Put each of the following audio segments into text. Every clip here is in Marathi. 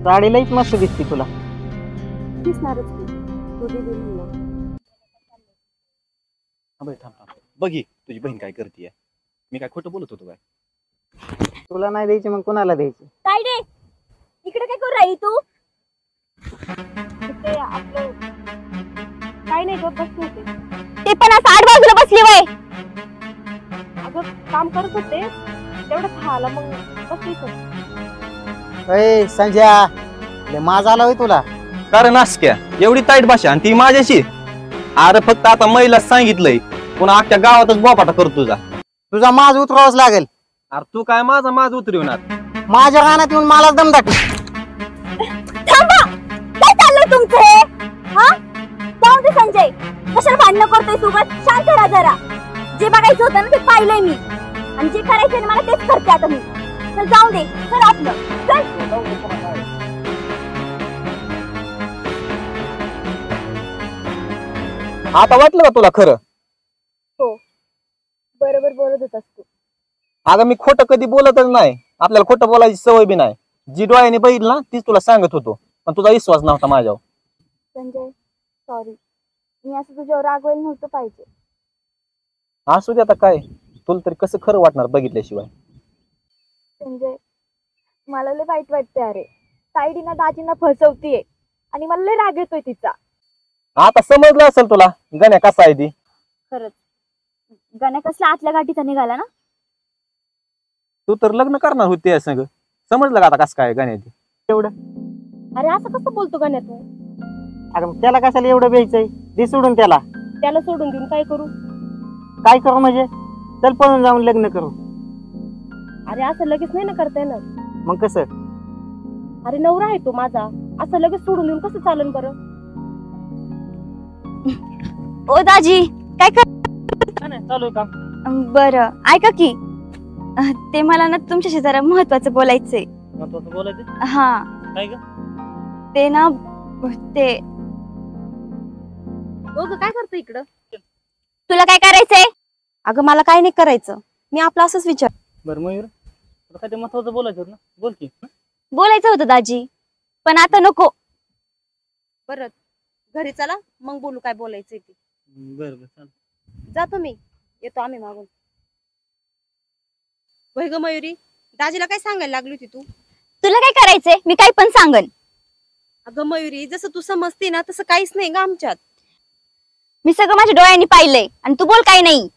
साडी लईच मस्त दिसते तुला. दिसणारच की. तू दीदी म्हणलं. थांब बघी तुझी बहीण काय करते. मी काय खोटं बोलत होतो काय? तुला नाही द्यायची मग कोणाला द्यायची? काय रे इकडे काय करू राही तू? ते आपलं काय नाही करत बसले होते. ते पण असं आठ बाजूला बसली वय. अगं काम करत होते तेवढं खायला मग बसलीच होते. अय संजया, लय माज आला होय तुला. कारण नासक्या एवढी ताईट भाषा आणि ती माझ्याशी. अरे फक्त आता महिला सांगितलंय पुन्हा अख्ख्या गावातच बोपाटा करतो तुझा. तुझा माज उतरावाच लागेल. अरे तू काय माझा माझ उतरवणार? माझ्या रानात येऊन मला दम दाखव. थांबा काय चाललंय तुमचं हे? हा जाऊ दे संजय, कशाला भांडणं करतोय सोबत? शांत राहा जरा. जे बघायचं होतं ना ते पाहिलंय मी आणि जे करायचंय ना मला तेच करते आता मी. तर जाऊ दे चल आपलं चल. आता वाटलं का तुला खरं? हो बरोबर बोलत होतास तू. अगं मी खोटं कधी बोलतच नाही. आपल्याला खोटं बोलायची सवय बी नाही. जी डोळ्याने बघितलं ना तीच तुला सांगत होतो, पण तुझा विश्वास नव्हता माझ्यावर. संजय सॉरी, मी असं तुझ्यावर रागवायला नव्हतं पाहिजे. असू दे आता काय, तुला तरी कसं खरं वाटणार बघितल्याशिवाय. संजय मला लय वाईट वाटतंय. अरे ताईडीना दाजींना फसवतीये आणि मला लय राग येतोय तिचा. आता समजलं असेल तुला गण्या कसा आहे ती. खरंच गण्या कसला आतल्या गाठीचा निघाला ना. तू तर लग्न करणार होती या संग. समजलं का आता कसं काय गण्या ती? एवढं अरे असं कसं बोलतो गण्या तू? अगं मग त्याला कशाला एवढं द्यायचंय? दे सोडून त्याला. त्याला सोडून देऊन काय करू? काय करू म्हणजे? चल पळून जाऊन लग्न करू. अरे असं लगेच नाही ना करता येणार. मग कसं? अरे नवरा आहे तो माझा, असं लगेच सोडून देऊन कसं चालन बरं? ओ दाजी काय चालू का? बरं ऐका की, ते मला ना तुमच्याशी जरा महत्वाचं बोलायचंय. महत्वाचं बोलायचं? हा काय ग? ते ना ते काय करतो इकडं? तुला काय करायचंय? अगं मला काय नाही करायचं, मी आपलं असंच विचार. बरं मयूर, तुला काय ते महत्वाचं बोलायचं होतं ना, बोल की. बोलायचं होतं दाजी, पण आता नको. बरं घरी चला मग बोलू काय बोलायचंय ते. बरं बरं चाल. जातो मी, येतो आम्ही मागून. वय ग मयुरी, दाजीला काय सांगायला लागली होती तू? तुला काय करायचंय? मी काही पण सांगन. अगं मयुरी, जसं तू समजते ना तसं काहीच नाही ग आमच्यात. मी सगळं माझ्या डोळ्यांनी पाहिलंय आणि तू बोल काय नाही.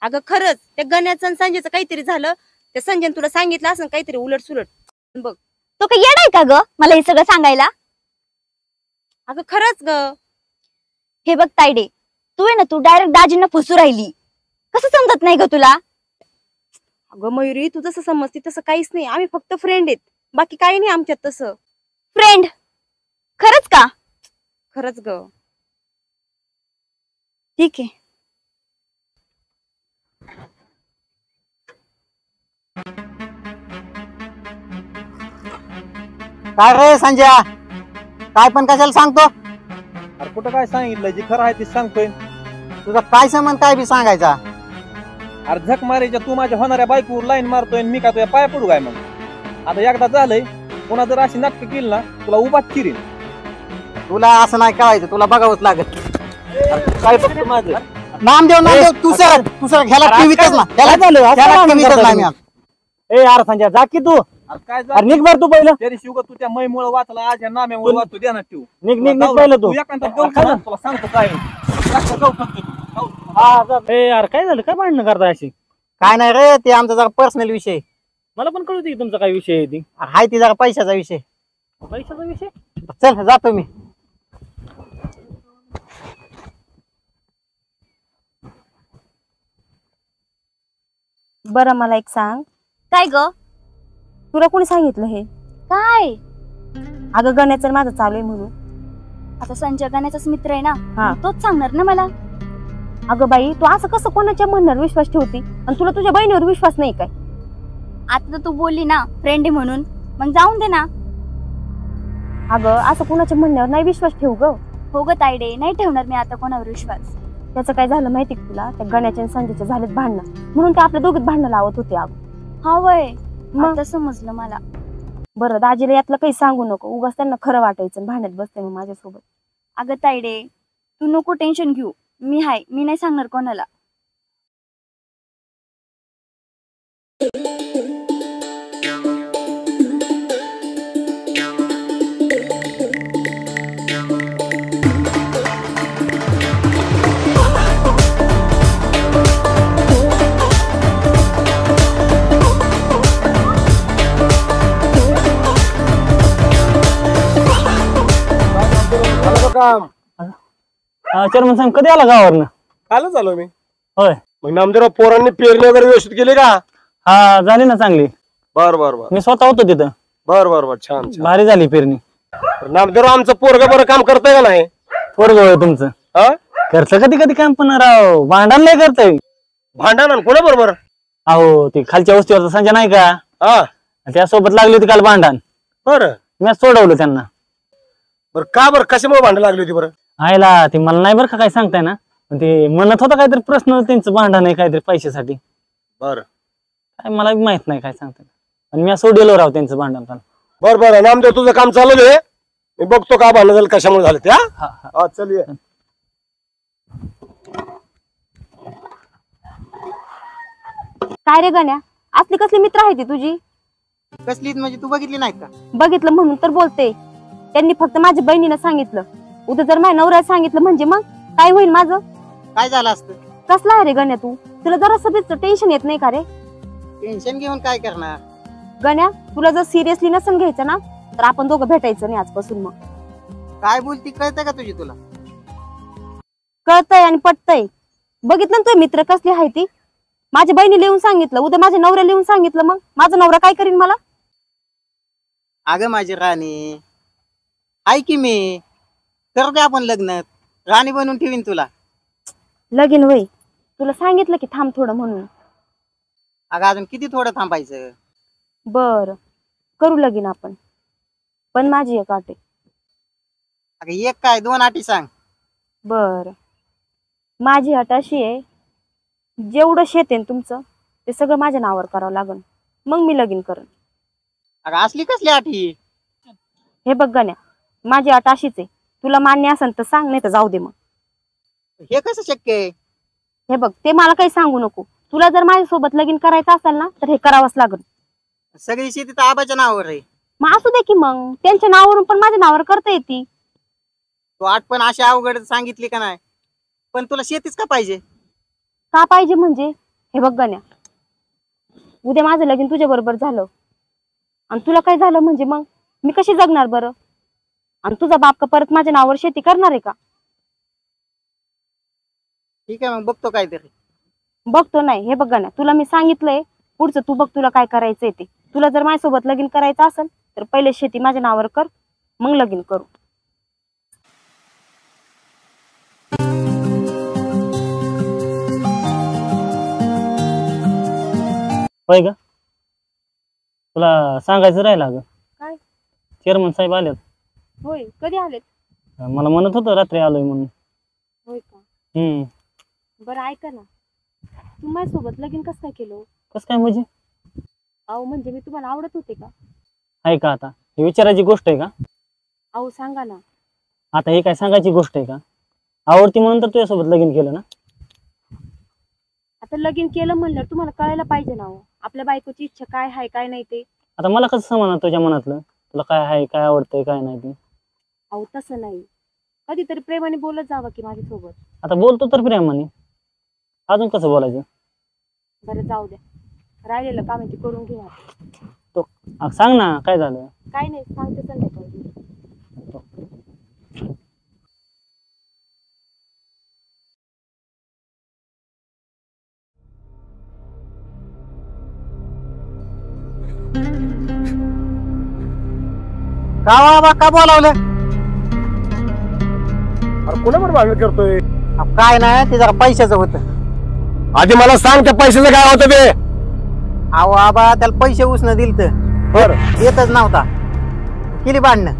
अगं खरंच त्या गण्याचं आणि संजयचं काहीतरी झालं. त्या संजयने तुला सांगितलं असं काहीतरी उलट सुलट. बघ तो काही येडाय का ग मला हे सगळं सांगायला? अगं खरंच ग. हे बघ तायडे, तू आहे ना, तू डायरेक्ट दाजींना फसू राहिली. कसं समजत नाही ग तुला? अगं मयुरी, तू जसं समजते तसं काहीच नाही. आम्ही फक्त फ्रेंड आहेत, बाकी काही नाही आमच्यात तसं. फ्रेंड? खरंच का? खरंच ग. ठीक आहे. काय रे संजया, काय पण कशाला सांगतो? अरे कुठं काय सांगितलं, जे खरं आहे ते सांगतोय. तुझा काय संबंध काय बी सांगायचा? अरे झक मारायच्या तू माझ्या होणाऱ्या बायकोवर लाईन मारतोय, मी काय तुझ्या पाया पडू काय? मग आता एकदा झालंय, पुन्हा जर अशी नाटकं केली ना तुला उभाच चिरीन. तुला असं नाही कळायचं, तुला बघावंच लागत. काय फक्त माझं नामदेव तू सर घ्यायला टीव्हीतच ना, त्याला टीव्हीतच नाही. ए यार संजय जा की तू. काय अरे निघ बर तू पहिलं. तरी शिवग तू त्या मैमुळे वाचला, आज या नाम्यामुळे वाचतो देणार ठेवू. निघ पहिलं तू. तुला सांगतो काय ए यार काय झालं, काय भांडणं करताय अशी? काय नाही रे, ते आमचा जरा पर्सनल विषय. मला पण कळू दे की तुमचा काय विषय आहे ती. हाय ती जरा पैशाचा विषय. पैशाचा विषय? चल जातो मी. बरं मला एक सांग. काय ग? तुला कोणी सांगितलं हे? काय? अगं गण्याचं माझं चालू आहे म्हणून. आता संजय गण्याचाच मित्र आहे ना, तोच सांगणार ना मला. अगं बाई, तू असं कसं कोणाच्या म्हणण्यावर विश्वास ठेवती आणि तुला तुझ्या बहिणीवर विश्वास नाही काय? आता तर तू बोलली ना फ्रेंड आहे म्हणून, मग जाऊन दे ना. अगं असं कोणाच्या म्हणण्यावर नाही विश्वास ठेवू ग. हो ग तायडे, नाही ठेवणार मी आता कोणावर विश्वास. त्याचं काय झालं माहिती का तुला? त्या गण्याच्या आणि संजयच्या झालेत भांडणं, म्हणून ते आपल्या दोघीत भांडणं लावत होते. अगं हा वय, आता समजलं मला. बरं दाजीला यातलं काही सांगू नको, उगाच त्यांना खरं वाटायचं भांडत बसते मग माझ्यासोबत. अगं तायडे तू नको टेन्शन घेऊ, मी हाय, मी नाही सांगणार कोणाला. काम चेअरमन साहेब कधी आला गावावरनं? कालच आलो मी. होय. मग नामदेव पोरांनी पेरणी वगैरे व्यवस्थित केली का? हा झाली ना चांगली. बर बर बर मी स्वतः होतो तिथं. बर बर बर छान छान. भारी झाली पेरणी. नामदेव आमचं पोरग बरं काम करतंय का नाही? पोरग होय तुमचं. हा करतं कधी कधी काम, पण राव भांडण लय करतय. भांडण कोणा बरोबर? अहो ते खालच्या वस्तीवरचा संजय नाही का, हा त्यासोबत लागली होती काल भांडण. बर मी सोडवलं त्यांना. बर का बरं कशामुळे भांडण लागली होती बरं? आयला ते मला नाही बरं का काय सांगताय ना, पण ते म्हणत होतं काहीतरी प्रश्न त्यांचं भांडण आहे काहीतरी पैशासाठी. बर काय मला बी माहित नाही काय सांगताय, आणि मी सोडलेलो राव त्यांचं भांडण. पण बर बर नामदेव तुझं काम चालू आहे, मी बघतो का भांडण झालं कशामुळे झालं त्या. हा चल ये. काय रे गण्या, असली कसली मित्र आहे ती तुझी? कसली म्हणजे तू बघितली नाही का? बघितलं म्हणून तर बोलते. त्यांनी फक्त माझ्या बहिणीनं सांगितलं, उद्या जर माझ्या नवऱ्याला सांगितलं म्हणजे मग काय होईल माझं? काय झालं असतं? कसला आहे रे गण्या तू? तुला जरा सगळं टेन्शन येत नाही का रे? टेन्शन घेऊन काय करणार? गण्या तुला जर सिरियसली नसन घ्यायचं ना, तर आपण दोघं भेटायचं नाही आजपासून. मग काय बोलती कळतंय का तुझी तुला? कळतंय आणि पटतंय. बघितलं ना तू मित्र कसली आहे ती? माझ्या बहिणी लिहून सांगितलं, उद्या माझ्या नवऱ्या लिहून सांगितलं, मग माझा नवरा काय करीन मला? अगं माझी राणी आहे की, मी करू दे आपण लग्न, राणी बनवून ठेवीन तुला. लगीन वय तुला सांगितलं की थांब थोडं म्हणून. अगं अजून किती थोडं थांबायचं? बर करू लगीन आपण, पण माझी एक अट आहे. अगं एक काय दोन अटी सांग. बर माझी अट अशी आहे, जेवढं शेत आहे तुमचं ते सगळं माझ्या नावावर करावं लागेल, मग मी लगीन करेन. अगं असली कसली अटी? हे बघ गण्या, माझी अट अशीच आहे, तुला मान्य असेल तर सांग, नाही तर जाऊ दे. मग हे कसं शक्य आहे? हे बघ, ते मला काही सांगू नको. तुला जर माझ्यासोबत लगीन करायचं असेल ना, तर हे करावंच लागेल. सगळी शेती तर आबाच्या नावावर आहे. मग असू दे की, मग त्यांच्या नावावरून पण माझ्या नावावर करता येते. तू आठ पण अशी अवघड सांगितली का नाही? पण तुला शेतीच का पाहिजे? का पाहिजे म्हणजे? हे बघ गण्या, उद्या माझं लगीन तुझ्या बरोबर झालं आणि तुला काय झालं म्हणजे मग मी कशी जगणार बरं? आणि तुझा बाप का परत माझ्या नावावर शेती करणार आहे का? ठीक आहे मग बघतो काहीतरी. बघतो नाही, हे बघ ना, तुला मी सांगितलंय, पुढचं तू बघ तुला काय करायचंय ते. तुला जर माझ्यासोबत लगीन करायचं असेल तर पहिले शेती माझ्या नावावर कर, मग लगीन करू. होय का? तुला सांगायचं राहिलं अगं. काय? चेअरमन साहेब आलेत. होय, कधी आलेत? मला म्हणत होतं रात्री आलोय म्हणून. होय का? हम्म. बरं ऐका ना, तू माझ्यासोबत लगीन कसं काय केलं? कस काय म्हणजे? अहो म्हणजे मी तुम्हाला आवडत होते का? आहे का आता ही विचारायची गोष्ट आहे का? अहो सांगा ना. आता हे काय सांगायची गोष्ट आहे का? आवडती म्हणून तर तुझ्यासोबत लगीन केलं ना. आता लगीन केलं म्हणलं तुम्हाला कळायला पाहिजे ना, हो आपल्या बायकोची इच्छा काय आहे काय नाही ते. आता मला कसं समजणार तुझ्या मनातलं, तुला काय आहे, काय आवडतंय, काय नाही ते? अहो तसं नाही, कधीतरी प्रेमाने बोलत जावं की माझ्यासोबत. आता बोलतो तर प्रेमाने, अजून कसं बोलायचं? बरं जाऊ द्या, राहिलेलं काम आहे ते करून घ्या. सांग ना काय झालं? काय नाही, सांगते संध्याकाळी. का बाबा का बोलावलं? अरे कोणाबरोबर भांडण करतोय? काय नाही, ते जरा पैशाचं होतं. आधी मला सांग त्या पैशाचं काय होतं ते. अहो आबा त्याला पैसे उसनं दिलत, बर येतच नव्हता, केली भांडणं.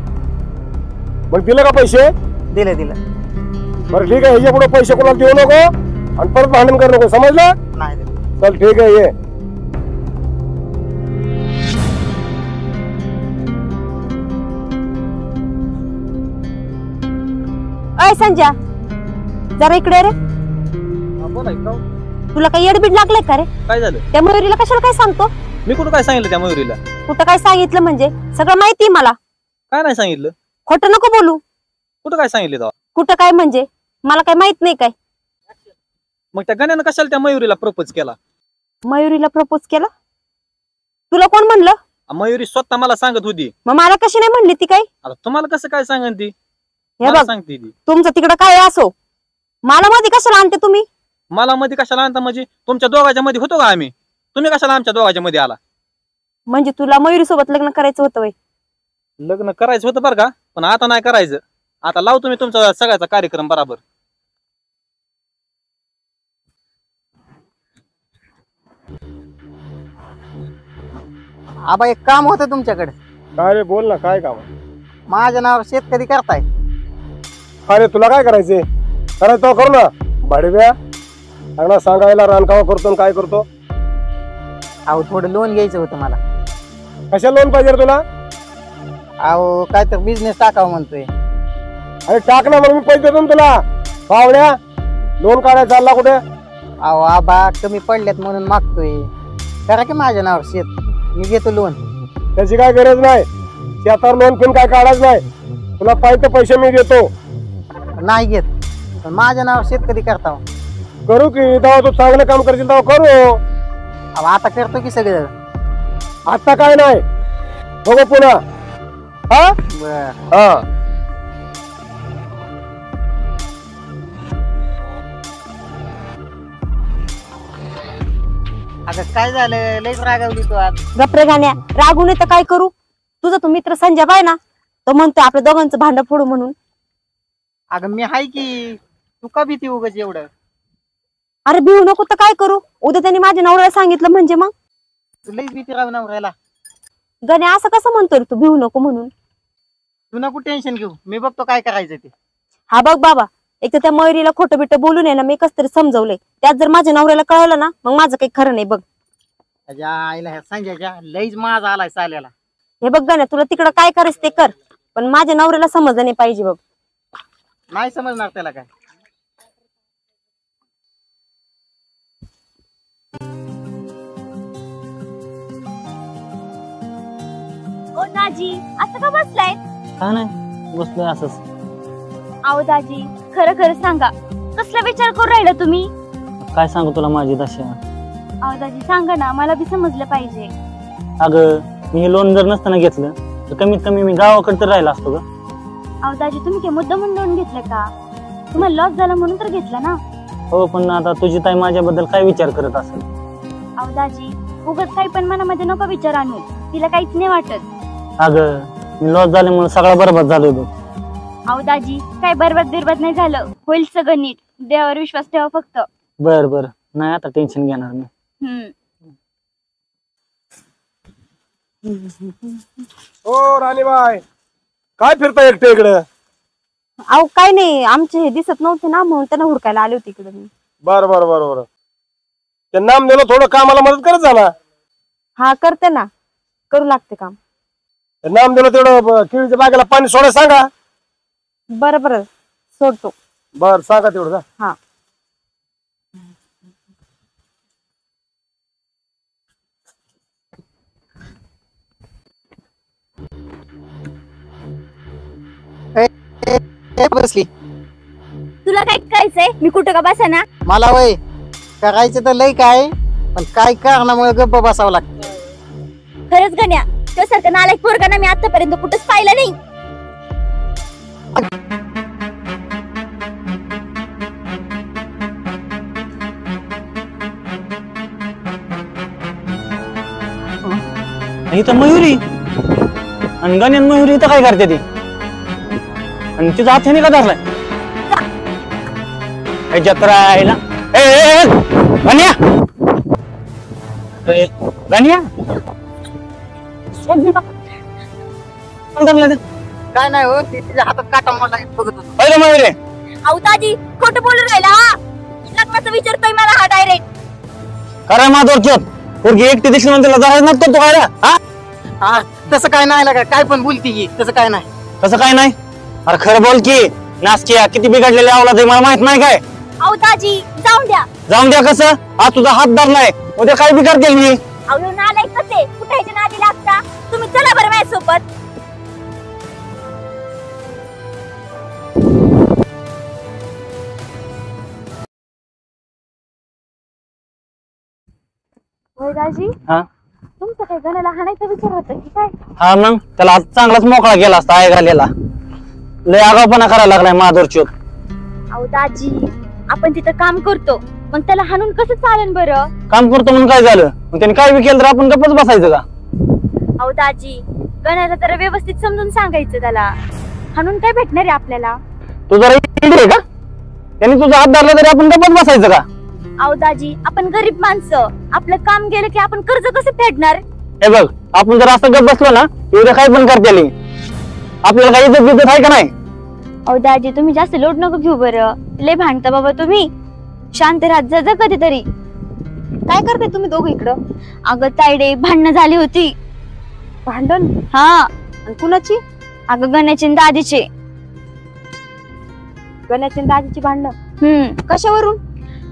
मग दिलं का पैसे? दिलं दिलं. बरं ठीक आहे, ह्याच्या पुढे पैसे कोणाला देऊ नको आणि परत भांडण करू नको, समजलं? नाही दिलं. चल ठीक आहे ये. काय संजय, जरा इकडे रे. हा, बोला की, का? तुला काही येडबीड लागलंय का रे? काय झालं? त्या मयुरीला कशाला काय सांगतो? मी कुठं काय सांगितलं त्या मयुरीला? कुठं काय सांगितलं म्हणजे? सगळं माहिती मला. काय नाही सांगितलं? खोटं नको बोलू. कुठं काय सांगितलं तेव्हा? कुठं काय म्हणजे? मला काय माहित नाही काय? मग त्या गण्यानं कशाला त्या मयुरीला प्रपोज केला? मयुरीला प्रपोज केला? तुला कोण म्हणलं? मयुरी स्वतः मला सांगत होती. मग मला कशी नाही म्हणली ती काय? आता तुम्हाला कसं काय सांगन ती? हे मला बघ, सांगते ती. तुमचं तिकडं काय असो, मला मध्ये कशाला आणते तुम्ही? मला मध्ये कशाला आणता म्हणजे? तुमच्या दोघांच्या मध्ये होतो का आम्ही? तुम्ही कशाला आमच्या दोघांच्या मध्ये आला? म्हणजे तुला मयुरी सोबत लग्न करायचं होतं वय? लग्न करायचं होतं बरं का, पण आता नाही करायचं. आता लावतो मी तुमचा सगळ्याचा कार्यक्रम बराबर. आबा एक काम होतं तुमच्याकडे. काय रे बोल ना, काय काम? माझ्या नावावर शेतकरी करताय. अरे तुला काय करायचंय? करायचं तो करू ना. भाडव्या चांगला सांगायला रानकावा करतो आणि काय करतो. अहो थोडं लोन घ्यायचं होतं मला. कशा लोन पाहिजे रे तुला? अहो काय तर बिझनेस टाकावं म्हणतोय. अरे टाक ना, म्हणून मी पैसे देतो ना तुला. पावड्या लोन काढायला चालला कुठे? अहो आबा कमी पडल्यात म्हणून मागतोय. करा की माझ्या नावावर शेत, मी घेतो लोन. त्याची काय गरज नाही. शेतावर लोन पण काय काढायचं नाही. तुला पाहिजे पैसे मी देतो. नाही घेत, पण माझ्या नावावर शेतकरी करता. करू की तेव्हा तू चांगलं काम करशील तेव्हा करू. अहो आता करतो की सगळं. आता काय नाही, बघू पुन्हा. हा बर. हा अगं काय झालं, लईच रागावली तू आज. गप्रे गाण्या, रागून तर काय करू? तुझा तो मित्र संजय बाय ना, तो म्हणतोय आपल्या दोघांचं भांडं फोडू म्हणून. अगं मी हाय की, तू का भीती उगाच एवढं? अरे भिऊ नको तर काय करू? उद्या त्यांनी माझ्या नवऱ्याला सांगितलं म्हणजे मग? तू लईच भीती राहू नवऱ्याला. गण्या असं कसं म्हणतोय रे तू भिऊ नको म्हणून? तू नको टेन्शन घेऊ, मी बघतो काय करायचं ते. हा बघ बाबा, एक तर त्या मयुरीला खोटं बिटं बोलून आहे ना, मी कस तरी समजवलंय. त्यात जर माझ्या नवऱ्याला कळलं ना, मग माझं काही खरं नाही बघ. त्याच्या आईला ह्या संजयच्या लईच माज आलाय चाल्याला. हे बघ गण्या, तुला तिकडं काय करायचं ते कर, पण माझ्या नवऱ्याला समजलं नाही पाहिजे बघ. नाही समजणार त्याला काय. ओ दाजी, असं का बसलाय? काय नाही, बसलोय असंच. आओ दाजी, खरं खरं सांगा, कसला विचार करून राहिला तुम्ही? काय सांगू तुला माझी दशा. आओ दाजी सांगा ना, मला बी समजलं पाहिजे. अगं मी हे लोन जर नसताना घेतलं तर कमीत कमी मी गावाकडे तर राहिला असतो ग. आओ दाजी, तुम्ही काय मुद्दा म्हणून लोन घेतलं का? तुम्हाला लॉस झाला म्हणून तर घेतला ना? हो, पण आता तुझी ताई माझ्याबद्दल काय विचार करत असेल? आओ दाजी, उगाच काही पण मनामध्ये नको विचार आणू, तिला काहीच नाही वाटत. अगं मी लॉस झाल्यामुळे सगळा बरबाद झालोय बघ. आओ दाजी, काय बरबाद नाही झालं, होईल सगळं नीट. देवावर विश्वास ठेवा फक्त. बर बर, नाही आता टेन्शन घेणार मी. हो राणीबाई, काय फिरता एकटे इकडे? अहो काय नाही, आमचे हे दिसत नव्हते ना, म्हणून त्यांना हुडकायला आले होते इकडे मी. बर बर बर बर. ते नाम दिलं थोडं कामाला मदत करत जा ना. हा करते ना, करू लागते काम. ते नाम दिलं तेवढं केळीच्या बागेला पाणी सोडायला सांगा. बरं बरं, सोडतो. बर सांगा तेवढं जा. हा. बसली. तुला काय करायचंय? मी कुठं का बसा ना. मला वय करायचं तर लई काय, पण काय कारणामुळे गप्प बसावं लागतं. खरंच गण्या, तो सारखं नालायक पोरगा ना मी आतापर्यंत कुठंच पाहिलं नाही. इथं मयुरी आणि गण्यान मयुरी इथं काय करते ती? आणि तिचा हात ह्याने का धरलाय? राहिला गण्या, गण्या काय नाही हो, तिच्या हातात काटा मोडला बघत होतो. पहिले मयुरी. अहो दाजी, खोटं बोलून राहिला हा. लग्नाचं विचारतोय मला हा डायरेक्ट. करा माझ्यावर चोत, पोरगी एकटी दिसली म्हणून तिला जायला नसतो तो काय? हा तसं काय नाही लागा, काय पण बोलती की, तसं काय नाही. तसं काय नाही? अरे खरं बोल की, नासकिया किती बिघडलेले आवला ते मला माहित नाही काय? अहो दाजी जाऊन द्या. जाऊन द्या कसं? आज तुझा हात धरलाय, उद्या काय बी करते मी. अहो नालाय कसे कुठायच्या नादी लागता. तुम्ही चला बरं माझ्यासोबत. होय दाजी, हा तुमचं काय गणाला हाणायचा विचार होता की काय? हा मग त्याला आज चांगलाच मोकळा गेला असता आय घालेला. लय आगाऊपणा करायला लागलाय माधुरच्योत. अहो दाजी, आपण तिथं काम करतो, मग त्याला हाणून कसं चालेल बरं? काम करतो म्हणून काय झालं? मग त्याने काय बी केलं तर आपण गप्पच बसायचं का? अहो दाजी, गणाला तर व्यवस्थित समजून सांगायचं त्याला. हाणून काय भेटणार आहे आपल्याला? तू जरा इडी आहे का? त्याने तुझा हात धरला तरी आपण गप्पच बसायचं का? अहो दाजी, आपण गरीब माणसं, आपलं काम गेलं की आपण कर्ज कसं फेडणार? हे बघ, आपण जर असं गप बसलो ना उद्या काय पण करते आपल्याला काही इज्जत बिज्जत आहे का नाही? अहो दाजी, तुम्ही जास्त लोड नको घेऊ बरं. लय भांडता बाबा तुम्ही. शांत राहत जा कधीतरी. काय करताय तुम्ही दोघं इकडं? अगं तायडे, भांडणं झाली होती. भांडण? हा. आणि कुणाची? अगं गण्याची आणि दादीचे. गण्याची आणि दादीची भांडणं? कशावरून?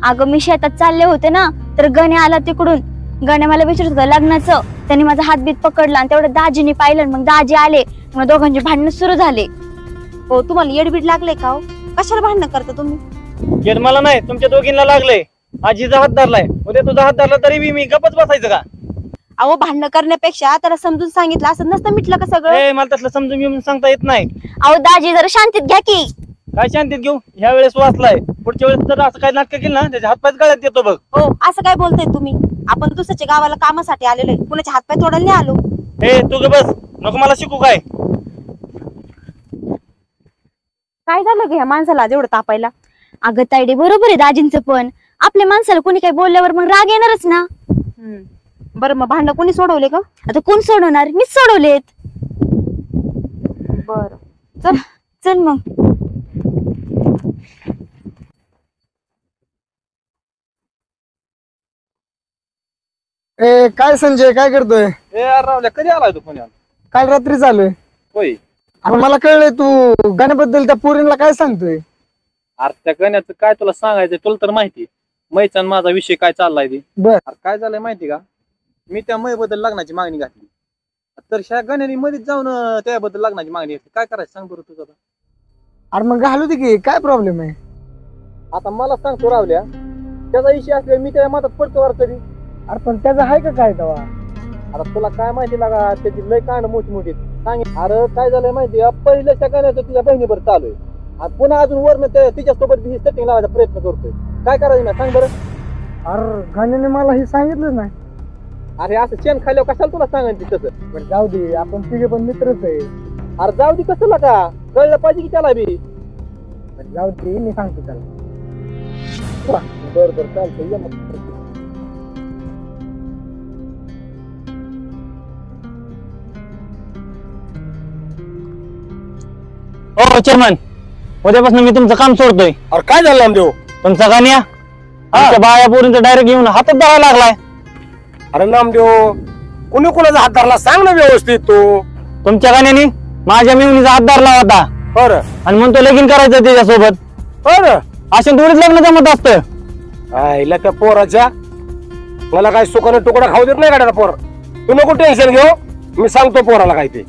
अगं मी शेतात चालले होते ना, तर गण्या आला तिकडून. गण्या मला विचारत होता लग्नाचं. त्यांनी माझा हातबीत पकडला आणि तेवढं दाजीने पाहिलं. मग दाजी आले, मग दोघांचे भांडणं सुरू झाले. हो, तुम्हाला येडबीड लागले का? हो, कशाला भांडणं करता तुम्ही? येड मला नाही, तुमच्या दोघींना लागलंय. आजीचा हात धरलाय, उद्या तुझा हात धरला तरी मी गपच बसायचं का? अहो, भांडणं करण्यापेक्षा त्याला समजून सांगितलं असं नसतं मिटलं का सगळं? मला तसलं समजून घेऊन सांगता येत नाही. अहो दाजी, जरा शांतीत घ्या की. काय शांतीत घेऊ? ह्या वेळेस वाचलाय, पुढच्या वेळेस जर असं काय नाटक केलं ना त्याच्या हातपायच गळ्यात येतो बघ. हो, असं काय बोलताय तुम्ही? आपण दुसऱ्याच्या गावाला कामासाठी आलेलो आहे, कुणाच्या हातपाय तोडायला नाही आलो. हे तू ग बस, नको मला शिकू काय. काय झालं ग ह्या माणसाला जेवढं तापायला? अगं तायडे, बरोबर आहे दाजींचं, पण आपल्या माणसाला कोणी काय बोलल्यावर मग राग येणारच ना. बरं, मग भांडण कोणी सोडवले का? आता कोण सोडवणार? मीच सोडवलेत. बर, चल चल मग. ए काय संजय, काय करतोय? ए यार रावल्या, कधी आलाय तू पुण्यात? काल रात्री झालोय. होय. अरे मला कळलंय तू गाण्याबद्दल त्या पोरींना काय सांगतोय. अरे त्या गण्याचं काय तुला सांगायचंय? तुला तर माहिती मैचा माझा विषय काय चाललाय ते. बर. अरे काय झालंय माहिती का? मी त्या मै बद्दल लग्नाची मागणी घातली, तर ह्या गण्याने मध्येच जाऊन त्याबद्दल लग्नाची मागणी घातली. काय करायचं सांग बरं तुझं? अरे मग घालू दे की, काय प्रॉब्लेम आहे? आता मला सांगतो रावल्या, त्याचा विषय असल्यावर मी त्या मतात पडतो वर कधी. अरे पण त्याचं आहे का काय तेव्हा? आता तुला काय माहिती लागा, त्याची लय कांड मोठी मोठी सांग. अरे काय झालंय माहिती का? पहिल्याच्या गाण्याचं तुझ्या बहिणीवर चालू आहे, आणि पुन्हा अजून वर तिच्यासोबत सेटिंग लावायचा प्रयत्न करतोय. काय करायचं ना सांग बरं? अरे गाण्याने मला हे सांगितलं नाही. अरे असं शेण खाल्ल्यावर कशाला तुला सांगायचं तसं? बरं जाऊ दे, आपण तिघे पण मित्रच आहे. अरे जाऊ दे, कसं लागा कळलं पाहिजे की त्याला बी. बरं जाऊ दे, मी सांगतो त्याला. बरं बरं चालतंय, ये मग. हो चेअरमन, उद्यापासून मी तुमचं काम सोडतोय. अरे काय झालं नामदेव? तुमचा गाण्या आमच्या बाया पोरींचा डायरेक्ट येऊन हातात धरायला लागलाय. अरे नामदेव, कोणी कोणाचा हात धरला सांग ना व्यवस्थित तू. तुमच्या गाण्याने माझ्या मिवणीचा हात धरला होता. बरं. आणि म्हणतो लगीन करायचं त्याच्यासोबत. बरं. अशा थोडीच लग्न जमत असतं. आईला त्या पोराच्या, मला काय सुखाने तुकडा खाऊ देत नाही गाड्याला पोर. तू नको टेन्शन घेऊ, मी सांगतो पोराला काय ते.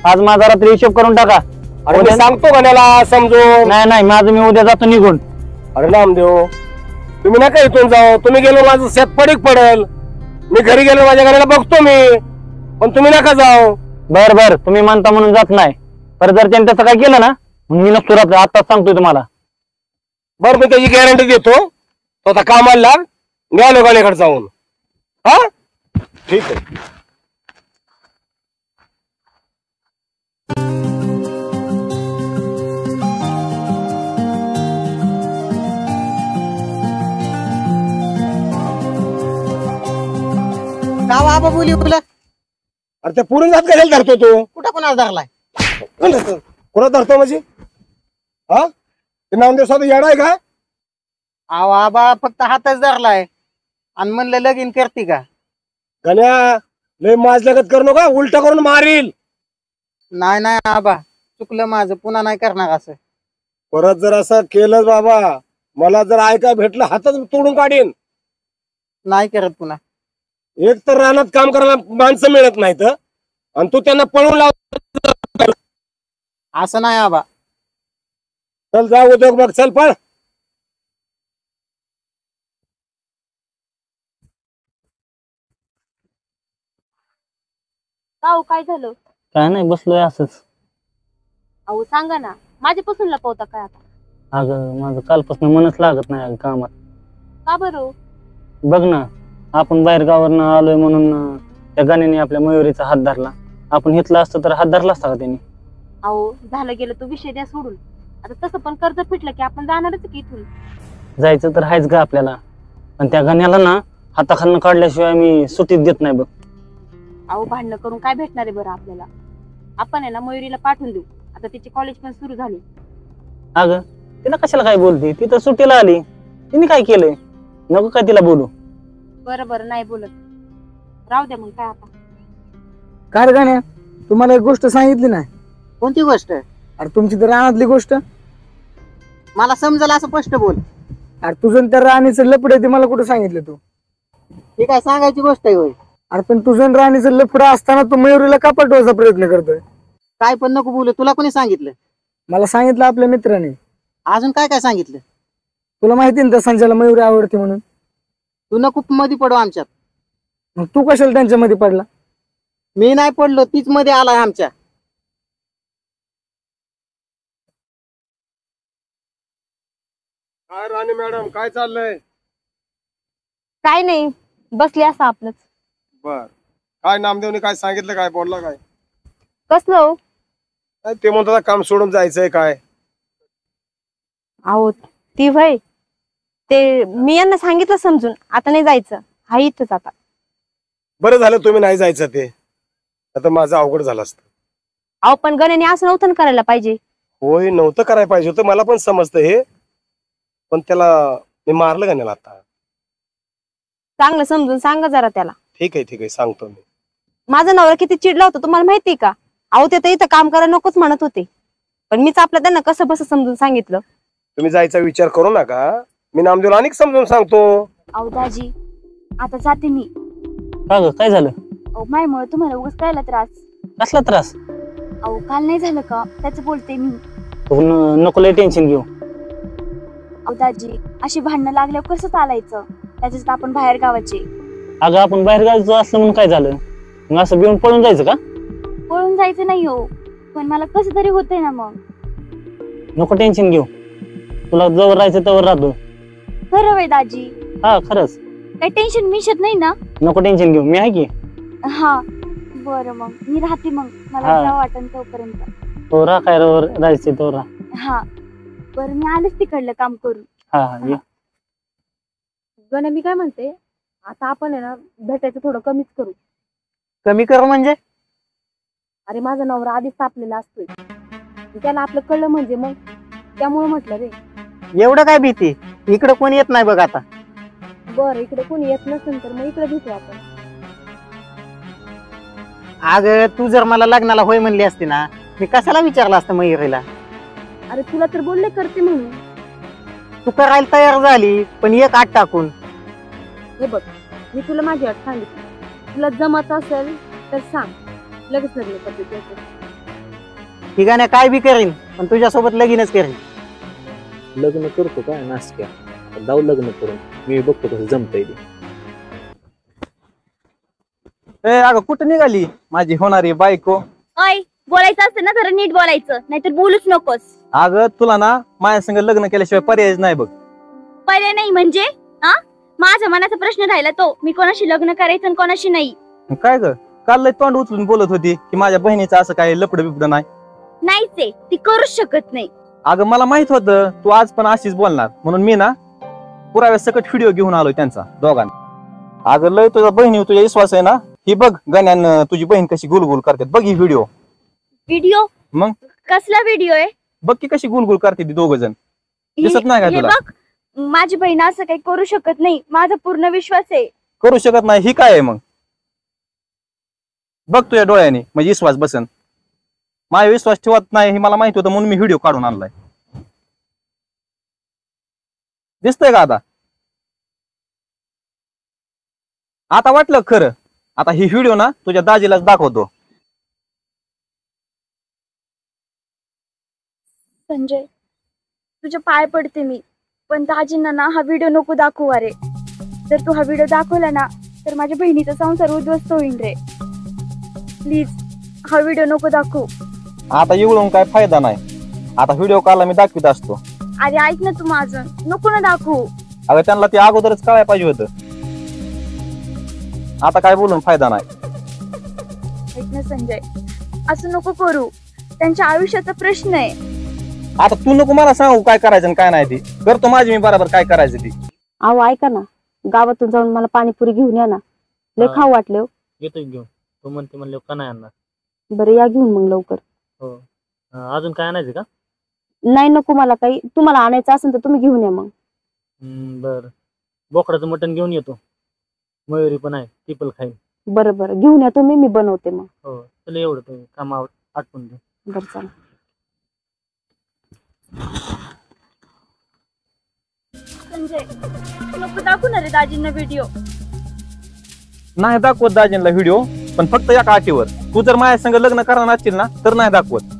आज माझा रात्री हिशोब करून टाका. अरे मी सांगतो गाण्याला समजून. नाही माझं मी उद्या जातो निघून. अरे नामदेव, तुम्ही नका इथून जाऊ. तुम्ही गेलो माझं शेत पडीक पडेल. मी घरी गेलो माझ्या गाण्याला बघतो मी, पण तुम्ही नका जाऊ. बर तुम्ही म्हणता म्हणून जात नाही. पर जर त्यांनी तसं काय केलं ना, मी नसतो राहत. आताच सांगतोय तुम्हाला. बरं, मी त्याची गॅरंटी देतो. तो आता कामाला लाग, मी आलो गाण्याकडे जाऊन. हा ठीक आहे. का आबा बोली तुला? अरे त्या पुरून जात कशाला धरतो तो? कुठं कोणाला धरलाय? कोणा धरतो म्हणजे? हा, ते नामदेव स्वतः येडा आहे का? अहो आबा फक्त हातच धरलाय आणि म्हणलं लगीन करते का? गण्या, लय माझल्यागत करू नका, उलट करून मारील. नाही आबा, चुकलं माझं, पुन्हा नाही करणार असं. परत जर असं केलं बाबा, मला जर ऐका भेटलं हातच तोडून काढीन. नाही करत पुन्हा. एक तर रानात काम करायला माणसं मिळत नाहीत आणि तू त्यांना पळून लाव. असं नाही आबा. चल जा उद्योग बघ, चल पळ. काऊ काय झालं? काय नाही, बसलोय असंच. अहो सांगा ना, माझ्यापासून लपवता काय आता? अगं माझं कालपासून मनच लागत नाही अगं कामात. का बरं? बघ ना, आपण बाहेर गावावरनं आलोय म्हणून त्या गाण्याने आपल्या मयुरीचा हात धरला. आपण घेतला असतं तर हात धरला असता का त्यांनी? अहो झालं गेलं तो विषय द्या सोडून. आता तसं पण कर्ज फिटलं की आपण जाणारच की इथून. जायचं तर आहेच का आपल्याला, पण त्या गाण्याला ना हाताखालनं काढल्याशिवाय मी सुट्टीच देत नाही बघ. अहो भांडणं करून काय भेटणार आहे बरं आपल्याला? आपण आहे ना मयुरीला पाठवून देऊ. आता तिची कॉलेज पण सुरू झाली. अगं तिला कशाला काय बोलते, ती तर सुट्टीला आली. तिने काय केलंय? नको काय तिला बोलू. बरं बरं नाही बोलत, राहू द्या मग काय आता. काय रे गाण्या, तुम्हाला एक गोष्ट सांगितली नाही? कोणती गोष्ट? अरे तुमची तर रानातली गोष्ट. मला समजलं असं स्पष्ट बोल. अरे तुझं आणि त्या राणीचं लफड आहे ते मला कुठं सांगितलं तू? ही काय सांगायची गोष्ट आहे होय? अरे पण तुझं आणि राणीचं लफड असताना तू मयुरीला का पटवायचा प्रयत्न करतोय? काय पण नको बोलू. तुला कोणी सांगितलं? मला सांगितलं आपल्या मित्राने. अजून काय काय सांगितलं? तुला माहिती ना त्या संजयला मयुरी आवडते म्हणून. तू नको मध्ये पडू आमच्यात. मग तू कशाला त्यांच्यामध्ये पडला? मी नाही पडलो, तीच मध्ये आलाय आमच्या. काय राणी मॅडम, काय चाललंय? काय नाही, बसले असं आपलंच. बर, काय नामदेवने काय सांगितलं, काय बोलला काय? कसलं हो? काय ते म्हणतात काम सोडून जायचंय काय? अहो ती भाई ते मी यांना सांगितलं समजून, आता नाही जायचं. हा इथंच आता. बरं झालं तुम्ही नाही जायचं, ते आता माझं अवघड झालं असतं. अहो पण गण्याने असं नव्हतं करायला पाहिजे. होय, नव्हतं करायला पाहिजे होतं, मला पण समजतं हे. पण त्याला मी मारलं का नाही आता? चांगलं समजून सांगा जरा त्याला. ठीक आहे सांगतो मी. माझा नवरा किती चिडला होता तुम्हाला माहितीये का? अहो ते तर इथं काम करायला नकोच म्हणत होते, पण मीच आपल्या त्यांना कसं बस समजून सांगितलं. तुम्ही जायचा विचार करू नका, मी नामदेवला अनेक समजून सांगतो. अहो दाजी आता जाते मी. का ग, काय झालं? अहो मायमुळे तुम्हाला उगाच कळला त्रास. कसला त्रास? अहो काल नाही झालं का त्याच बोलते मी. तू नको लय टेन्शन घेऊ. अहो दाजी अशी भांडणं लागल्यावर कसं चालायचं? त्याच्यात आपण बाहेर गावाचे. अगं आपण बाहेर गावचं असलं म्हणून काय झालं? मग असं बिऊन पळून जायचं का? पळून जायचं नाही हो, पण मला कसं तरी होतंय ना. मग नको टेन्शन घेऊ, तुला जवळ राहायचं तवर राहतो. खरं वय दाजी? हा खरंच. काही टेन्शन मिशत नाही ना? नको टेन्शन घेऊ, मी आहे की. हा बरं मग मी राहते, मग मला हा. जावं वाटन तोपर्यंत. तो राहा काय राहायचं तो राहा. हा बरं मी आलेच तिकडलं काम करून. हा ये. गण्या मी काय म्हणते, आता आपण आहे ना भेटायचं थोडं कमीच करू. कमी कर म्हणजे? अरे माझा नवरा आधीच तापलेला असतोय, त्याला आपलं कळलं म्हणजे मग त्यामुळे म्हटलं रे. एवढं काय भीती? इकडं कोणी येत नाही बघ आता. बरं इकडे कोणी येत नसेल तर मग इकडे भेटू आपण. अगं तू जर मला लग्नाला होय म्हणली असती ना, मी कशाला विचारलं असतं मयुरीला. अरे तुला तर बोलले करते म्हणून. तू करायला तयार झाली, पण एक आठ टाकून. हे बघ मी तुला माझी अट सांगितली, तुला जमत असेल तर सांग, लगेच लग्न करते त्याचं. ठिकाणी काय बी करीन, पण तुझ्यासोबत लगीनच करीन. लग्न करतो काय नासक्या? जाऊ लग्न करून, मी बघतो कसं जमतंय ते. अगं कुठं निघाली माझी होणारी बायको? अय बोलायचं असतं ना जरा नीट बोलायचं, नाहीतर बोलूच नकोस. अगं तुला ना माझ्या संग लग्न केल्याशिवाय पर्यायच नाही बघ. पर्याय नाही म्हणजे? हा माझ्या मनाचा प्रश्न राहिला तो, मी कोणाशी लग्न करायचं आणि कोणाशी नाही. काय ग, काल लय तोंड उचलून बोलत होती की माझ्या बहिणीचं असं काय लपड बिपड नाही. नाहीच आहे, ती करूच शकत नाही. अगं मला माहित होतं तू आज पण अशीच बोलणार, म्हणून मी ना पुराव्या सकट व्हिडिओ घेऊन आलोय त्यांचा दोघांना. अगं लय तुझ्या बहिणी तुझ्या विश्वास आहे ना, ही बघ गण्यान तुझी बहीण कशी गुलगुल करते, बघ ही व्हिडिओ. व्हिडिओ? मग कसला व्हिडिओ आहे? बघ की कशी गुलगुल करते ती दोघ जण. दिसत नाही का हे तुला? बघ माझी बहीण असं काही करू शकत नाही, माझा पूर्ण विश्वास आहे. करू शकत नाही ही काय आहे मग? बघ तुझ्या डोळ्याने म्हणजे विश्वास बसन. माझा विश्वास ठेवत नाही हे मला माहित होतं म्हणून मी व्हिडिओ काढून आणलाय. दिसतंय का आता वाटलं खरं. आता ही व्हिडिओ ना तुझ्या दाजीलाच दाखवतो. संजय, तुझ्या पाय पडते मी, पण दाजींना ना हा व्हिडिओ नको दाखवू. अरे जर तू हा व्हिडिओ दाखवला ना तर माझ्या बहिणीचा संसार उद्ध्वस्त होईल रे. प्लीज हा व्हिडिओ नको दाखवू. आता एवढून काय फायदा नाही. आता व्हिडिओ कॉलला मी दाखवित असतो. अरे ऐक ना तू माझं, नको ना दाखवू. अगं त्यांना ते अगोदरच कळायला पाहिजे होतं. आता काय बोलून फायदा नाही. ऐक ना संजय, असं नको करू. त्यांच्या आयुष्याचा प्रश्न आहे. आता तू नको मला सांगू काय करायचं आणि काय नाही. ती करतो माझी मी बरोबर काय करायचं ती. अहो ऐका ना, गावातून जाऊन मला पाणीपुरी घेऊन या ना, लय खाऊ वाटले. येतो घेऊन. तू म्हणते म्हणले का नाही आणणार? बरं या घेऊन मग लवकर. हो. अजून काय आणायचं का? नाही नको मला काही. तुम्हाला आणायचं असेल तर तुम्ही घेऊन या मग. बर. बोकडाचं मटण घेऊन येतो. मयुरी पण आहे, ती पण खाईल. बरं बरं घेऊन या तुम्ही, मी बनवते मग. हो चला, एवढं तुम्ही काम आटपून घ्या. बरं चला. संजय नको दाखवू ना रे दाजींना व्हिडिओ. नाही दाखवत दाजींना व्हिडिओ, पण फक्त एका अटीवर. तू जर माझ्या संग लग्न करणार असशील ना तर नाही दाखवत.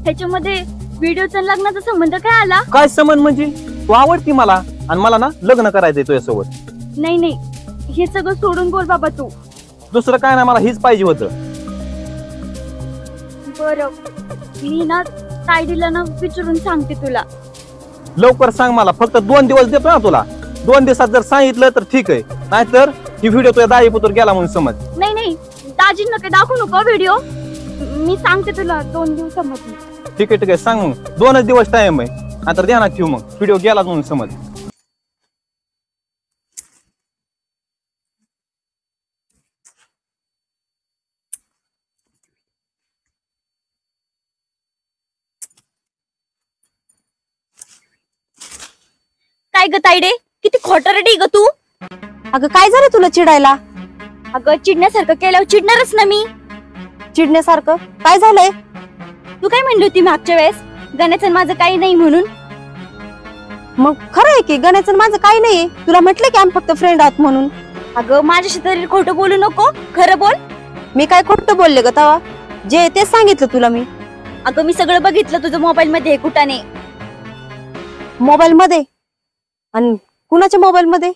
ह्याच्यामध्ये व्हिडिओचा लग्नाचा संबंध काय आला? काय संबंध म्हणजे? तू आवडती मला आणि मला ना लग्न करायचंय तुझ्यासोबत. नाही नाही, हे सगळं सोडून बोल बाबा तू. दुसरं काय नाही, मला हीच पाहिजे होतं. बरं, मी ना तायडीला ना विचारून सांगते तुला. लवकर सांग मला. फक्त 2 दिवस देतो ना तुला. 2 दिवसात जर सांगितलं तर ठीक आहे, नाहीतर ही व्हिडिओ तुझ्या दाई पुत्र गेला म्हणून समज. नाही नाही, दाजींना काही दाखवू नको व्हिडिओ. मी सांगते तुला 2 दिवसामध्ये. ठीक आहे सांग मग. 2च दिवस टाइम आहे, नाहीतर ध्यानात ठेवू मग व्हिडिओ गेला म्हणून समज. काय ग तायडे, किती खोटरडी ग तू. अगं काय झालं तुला चिडायला? अगं चिडण्यासारखं केल्यावर चिडणारच ना मी. चिडण्यासारखं काय झालंय? तू काय म्हणली होती मागच्या वेळेस, गण्याचं माझं काही नाही म्हणून? मग खरं आहे की गण्याचं माझं काही नाहीये. तुला म्हटलं की आम्ही फक्त फ्रेंड आहोत म्हणून. अगं माझ्याशी तरी खोटं बोलू नको, खरं बोल. मी काय खोटं बोलले ग तवा? जे तेच सांगितलं तुला मी. अगं मी सगळं बघितलं तुझं मोबाईल मध्ये कुठाने. मोबाईल मध्ये? आणि कुणाच्या मोबाईल मध्ये?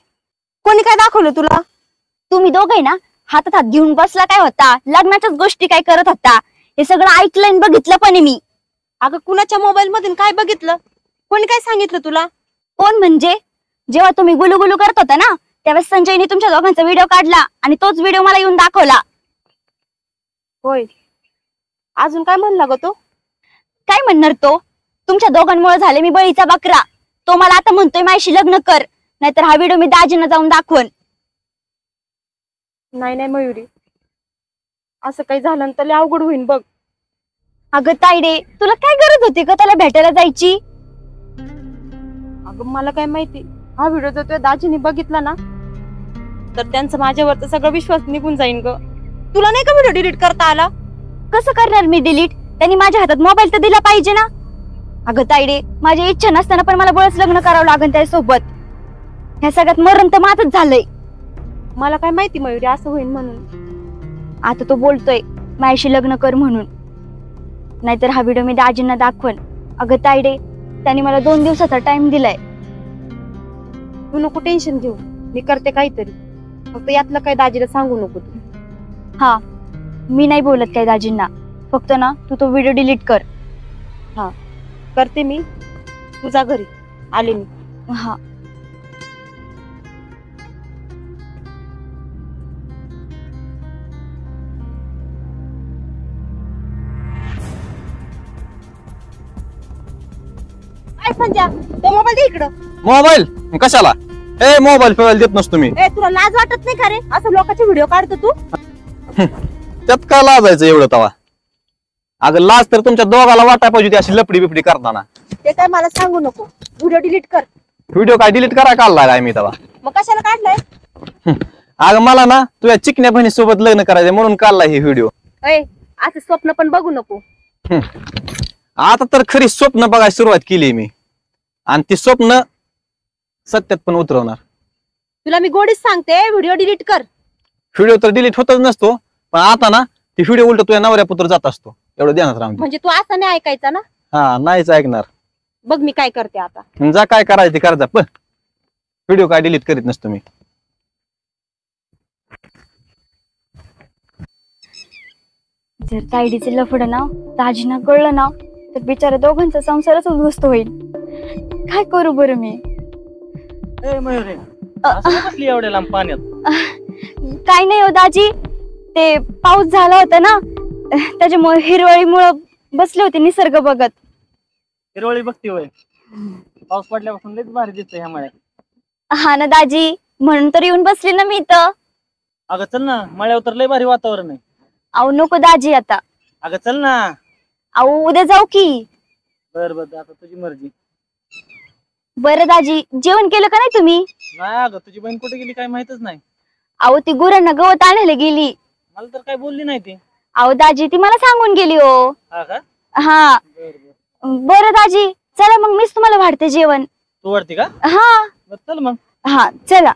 कोणी काय दाखवलं तुला? तुम्ही दोघे ना हातात हात घेऊन बसला काय होता, लग्नाच्याच गोष्टी काय करत होता, हे सगळं ऐकलं आणि बघितलं पण मी. अगं कुणाच्या मोबाईल मध्ये काय बघितलं? कोणी काय सांगितलं तुला? कोण म्हणजे? जेव्हा तुम्ही गुलुगुलू करत होता ना त्यावेळेस संजयने तुमच्या दोघांचा व्हिडिओ काढला आणि तोच व्हिडिओ मला येऊन दाखवला. होय. अजून काय म्हणला ग तो? काय म्हणणार तो? तुमच्या दोघांमुळे झाले मी बळीचा बकरा. तो मला आता म्हणतोय माझ्याशी लग्न कर, नाहीतर हा व्हिडिओ मी दाजींना जाऊन दाखवण. नाही नाही मयुरी, असं काही झालं तर लय अवघड होईल बघ. अगं तायडे, तुला काय गरज होती का त्याला भेटायला जायची? अगं मला काय माहिती, हा व्हिडिओ जर तुझ्या दाजीने बघितला ना तर त्यांचा माझ्यावर सगळा विश्वास निघून जाईन ग. तुला नाही का व्हिडिओ डिलीट करता आला? कसं करणार मी डिलीट? त्यांनी माझ्या हातात मोबाईल तर दिला पाहिजे ना. अगं तायडे, माझी इच्छा नसताना पण मला बळच लग्न करावं लागेल त्यासोबत. ह्या सगळ्यात मरण तर माझंच झालंय. मला काय माहिती मयुरी असं होईल म्हणून. आता तो बोलतोय माझ्याशी लग्न कर म्हणून, नाहीतर हा व्हिडिओ मी दाजींना दाखवण. अगं तायडे, त्यांनी मला 2 दिवसाचा टाइम दिलाय. तू नको टेन्शन घेऊ, मी करते काहीतरी. फक्त यातलं काय दाजीला सांगू नको तू. हा, मी नाही बोलत काय दाजींना. फक्त ना तू तो व्हिडिओ डिलीट कर. हा करते मी. तुझा घरी आले मी. हा. संजय, तो मोबाईल दे इकडं. मोबाईल कशाला? ए मोबाईल फेवायला देत नसतो मी. ए तुला लाज वाटत नाही का रे? असं लोकांचे व्हिडिओ काढतो तू. त्यात का लाजायचं एवढं तवा? अगं लाज तर तुमच्या दोघाला वाटाय पाहिजे अशी लपडी बिपडी करताना. ते काय मला सांगू नको. व्हिडिओ डिलीट कर. व्हिडिओ काय डिलीट करा काढलाय मी तवा? मग कशाला काढलाय? अगं मला ना तुझ्या चिकन्या बहिणी सोबत लग्न करायचं म्हणून काढलाय हे व्हिडिओ. ए असं स्वप्न पण बघू नको. आता तर खरी स्वप्न बघायला सुरुवात केली मी, आणि ती स्वप्न सत्यात पण उतरवणार. तुला मी गोडीच सांगते, व्हिडिओ डिलीट कर. व्हिडिओ तर डिलीट होतच नसतो, पण आता ना ती व्हिडिओ उलट तुझ्या नवऱ्या पुत्र जात असतो, एवढं ध्यानात राहून दे. म्हणजे तू असं नाही ऐकायचा ना. हा नाहीच ऐकणार. बघ मी काय करते आता. जा काय करायचं ते करायचं, पण व्हिडिओ काय डिलीट करीत नसतो मी. जर तायडीचे लफडं नाव दाजींना कळलं ना तर बिचारा दोघांचा संसारच उद्ध्वस्त होईल. काय करू बरं मी? ए मयुरी, असं का बसली एवढ्या लांब पाण्यात? काय नाही हो दाजी, ते पाऊस झाला होता ना त्याच्यामुळे हिरवळीमुळे बसले होते निसर्ग बघत. हिरवळी बघती होय? पाऊस पडल्यापासून लयच भारी दिसतंय ह्या मळ्यात. हा ना दाजी, म्हणून तर येऊन बसली ना मी इथं. अगं चल ना, मळ्यावर तर लय भारी वातावरण आहे. अहो नको दाजी आता. अगं चल ना. अहो उद्या जाऊ की. बर बर, आता तुझी मर्जी. बरं दाजी, जेवण केलं का नाही तुम्ही? नाही अगं, तुझी बहीण कुठे गेली काय माहितच नाही. अहो ती गुरांना गवत आणायला गेली. मला तर काय बोलली नाही ती. अहो दाजी ती मला सांगून गेली हो. हा का? हा बर बर. बरं दाजी, चला मग मीच तुम्हाला वाढते जेवण. तू वरती का? हा बर चल मग. हा चला.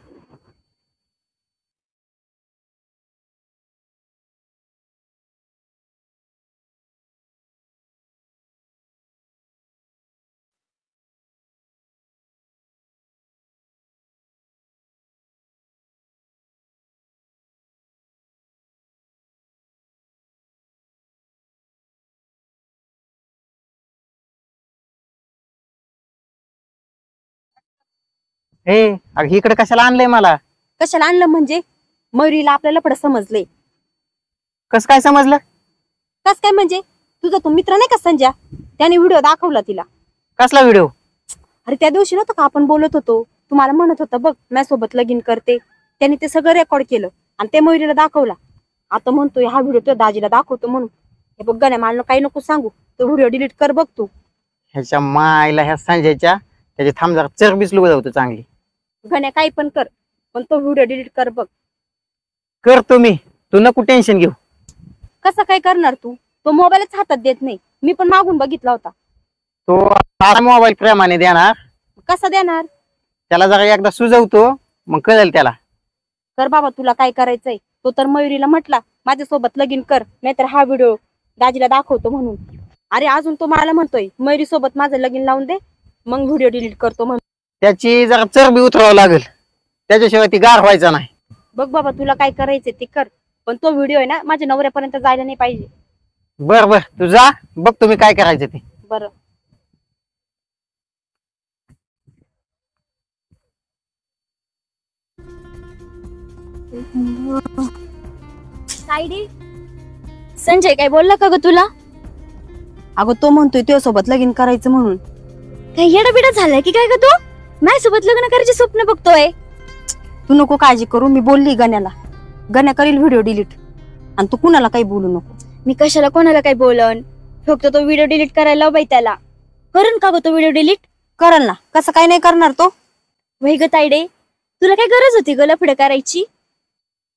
हे अगं इकडे कशाला आणलंय मला? कशाला आणलं म्हणजे? मयुरीला आपल्याला लफडं समजले. कस काय समजलं? कस काय म्हणजे? तुझा तो मित्र नाही का संजय, त्याने व्हिडिओ दाखवला तिला. कसला व्हिडिओ? अरे त्या दिवशी नव्हतं का आपण बोलत होतो, तुम्हाला म्हणत होता बघ माझ्यासोबत लगीन करते, त्याने ते सगळं रेकॉर्ड केलं आणि ते मयुरीला दाखवला. आता म्हणतोय हा व्हिडिओ तो दाजीला दाखवतो म्हणून. हे बघ गण्या, मला काही नको सांगू, तो व्हिडिओ डिलीट कर बघ तू. ह्याच्या मायला, ह्या संजयच्या त्याची थांब जरा चरबीच लुगत होतं चांगली. गण्या काही पण कर, पण तो व्हिडिओ डिलीट कर बघ. करतो मी, तू नको टेन्शन घेऊ. कसं काय करणार तू? तो मोबाईलच हातात देत नाही, मी पण मागून बघितला होता. तो आता मोबाईल प्रेमाने देणार, कसं देणार? त्याला जरा एकदा सुजवतो, मग कळेल त्याला. कर बाबा, तुला काय करायचंय. तो तर मयुरीला म्हटला माझ्यासोबत लगीन कर, नाहीतर हा व्हिडिओ दाजीला दाखवतो म्हणून. अरे अजून तो मला म्हणतोय मयुरी सोबत माझं लगीन लावून दे, मग व्हिडिओ डिलीट करतो म्हणून. त्याची जरा चरबी उतरावं लागेल, त्याच्याशिवाय ती गार व्हायचा नाही. बघ बाबा, तुला काय करायचंय ते कर, पण तो व्हिडिओ आहे ना माझ्या नवऱ्यापर्यंत जायला नाही पाहिजे. बर बर, तू जा, बघ तुम्ही काय करायचं ते. बरं. तायडी, संजय काय बोलला का ग तुला? अगं तो म्हणतोय तुझ्यासोबत लगीन करायचं म्हणून. काय येडाबिडा झालाय की काय ग तू? माझ्यासोबत लग्न करायचे स्वप्न बघतोय. तू नको काळजी करू, मी बोलली गण्याला, गण्या करील व्हिडिओ डिलीट, आणि तू कुणाला काही बोलू नको. मी कशाला कोणाला काय बोलन, फक्त तो व्हिडिओ डिलीट करायला लाव बाई त्याला. करण का ग तो व्हिडिओ डिलीट? करल ना, कसं काय नाही करणार तो. वही ग तायडे, तुला काय गरज होती ग लफडं करायची?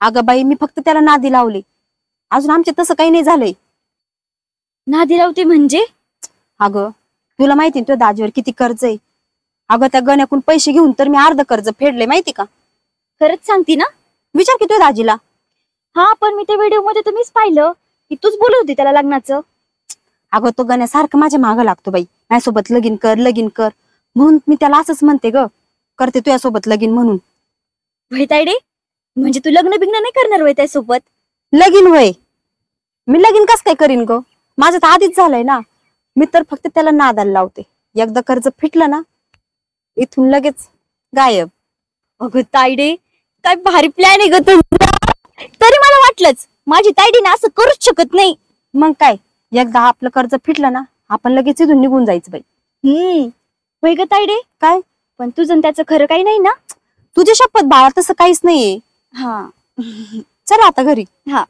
अगं बाई, मी फक्त त्याला नादी लावले, अजून आमचे तसं काही नाही झालंय. नादी लावते म्हणजे? अगं तुला माहिती तुझ्या दाजीवर किती कर्ज आहे. अगं त्या गण्याकून पैसे घेऊन तर मी अर्ध कर्ज फेडले, माहिती का? खरंच सांगती ना? विचार की तुझ्या दाजीला. हा, पण मी त्या व्हिडिओ मध्ये तुम्हीच पाहिलं की तूच बोलत होती त्याला लग्नाचं. अगं तो गण्या सारखं माझ्या मागं लागतो बाई, माझ्यासोबत लगीन कर लगीन कर, म्हणून मी त्याला असंच म्हणते ग, करते तुझ्यासोबत लगीन म्हणून. वही तायडे, म्हणजे तू लग्न बिग्न नाही करणार वय त्यासोबत? लगीन होय, मी लगीन कस काय करीन ग, माझं तर आधीच झालंय ना. मी तर फक्त त्याला नादाला लावते, एकदा कर्ज फिटलं ना इथून लगेच गायब. अगं तायडे, काय भारी प्लॅन आहे ग तुझा. तरी मला वाटलंच माझी तायडी ना असं करूच शकत नाही. मग काय, एकदा आपलं कर्ज फिटलं ना आपण लगेच इथून निघून जायचं बाई. वय ग तायडे, काय पण तुझं आणि त्याचं खरं काही नाही ना? तुझी शपथ बाळा, तसं काहीच नाहीये. हा चला आता घरी. हा.